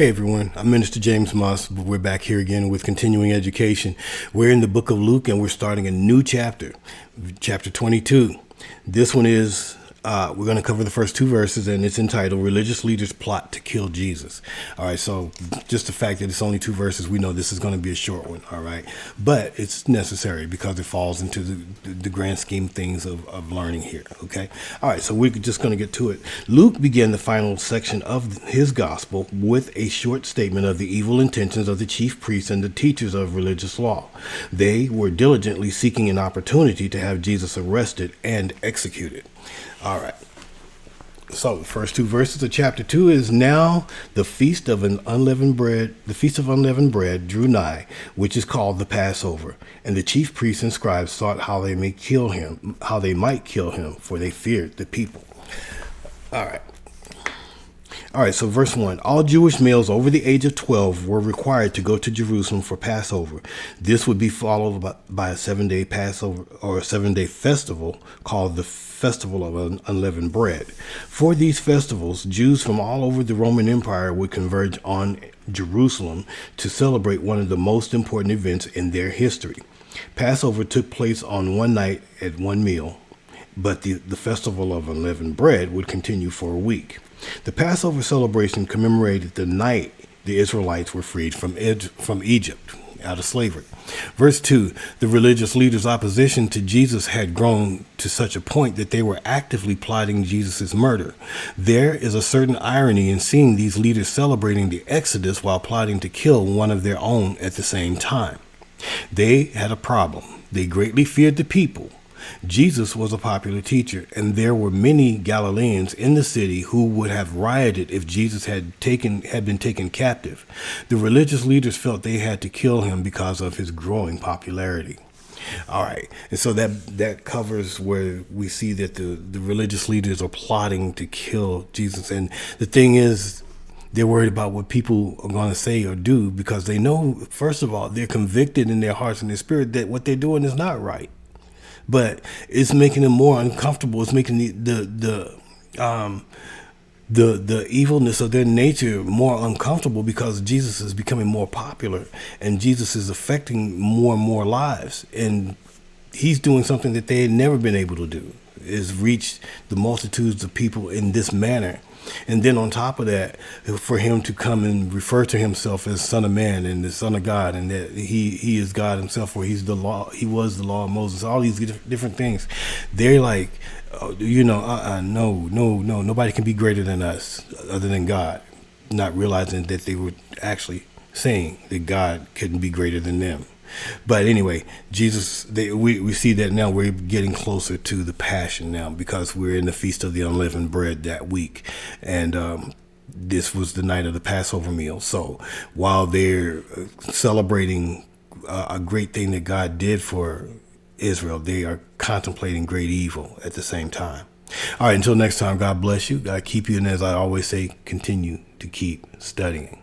Hey everyone, I'm Minister James Moss. We're back here again with continuing education. We're in the book of Luke and we're starting a new chapter, chapter 22. This one is, we're going to cover the first two verses and it's entitled Religious Leaders Plot to Kill Jesus. All right, so just the fact that it's only two verses, we know this is going to be a short one, all right? But it's necessary because it falls into the grand scheme things of learning here, okay? All right, so we're just going to get to it. Luke began the final section of his gospel with a short statement of the evil intentions of the chief priests and the teachers of religious law. They were diligently seeking an opportunity to have Jesus arrested and executed. All right. So the first two verses of chapter 2 is now the feast of unleavened bread drew nigh, which is called the Passover. And the chief priests and scribes sought how they might kill him, for they feared the people. All right, so verse 1. All Jewish males over the age of 12 were required to go to Jerusalem for Passover. This would be followed by a 7-day Passover or a 7-day festival called the Festival of Unleavened Bread. For these festivals, Jews from all over the Roman Empire would converge on Jerusalem to celebrate one of the most important events in their history. Passover took place on one night at one meal, but the Festival of Unleavened Bread would continue for a week. The Passover celebration commemorated the night the Israelites were freed from Egypt, out of slavery. Verse 2, the religious leaders' opposition to Jesus had grown to such a point that they were actively plotting Jesus' murder. There is a certain irony in seeing these leaders celebrating the Exodus while plotting to kill one of their own at the same time. They had a problem. They greatly feared the people. Jesus was a popular teacher, and there were many Galileans in the city who would have rioted if Jesus had been taken captive. The religious leaders felt they had to kill him because of his growing popularity. All right, and so that covers where we see that the religious leaders are plotting to kill Jesus. And the thing is, they're worried about what people are going to say or do because they know, first of all, they're convicted in their hearts and their spirit that what they're doing is not right. But it's making them more uncomfortable. It's making the evilness of their nature more uncomfortable because Jesus is becoming more popular and Jesus is affecting more and more lives. And he's doing something that they had never been able to do, is reach the multitudes of people in this manner. And then on top of that, for him to come and refer to himself as Son of Man and the Son of God, and that he is God himself, or he's the law, he was the law of Moses, all these different things. They're like, no, nobody can be greater than us other than God, not realizing that they were actually saying that God couldn't be greater than them. But anyway, Jesus, we see that now we're getting closer to the Passion now because we're in the Feast of the Unleavened Bread that week. And this was the night of the Passover meal. So while they're celebrating a great thing that God did for Israel, they are contemplating great evil at the same time. All right, until next time, God bless you. God keep you. And as I always say, continue to keep studying.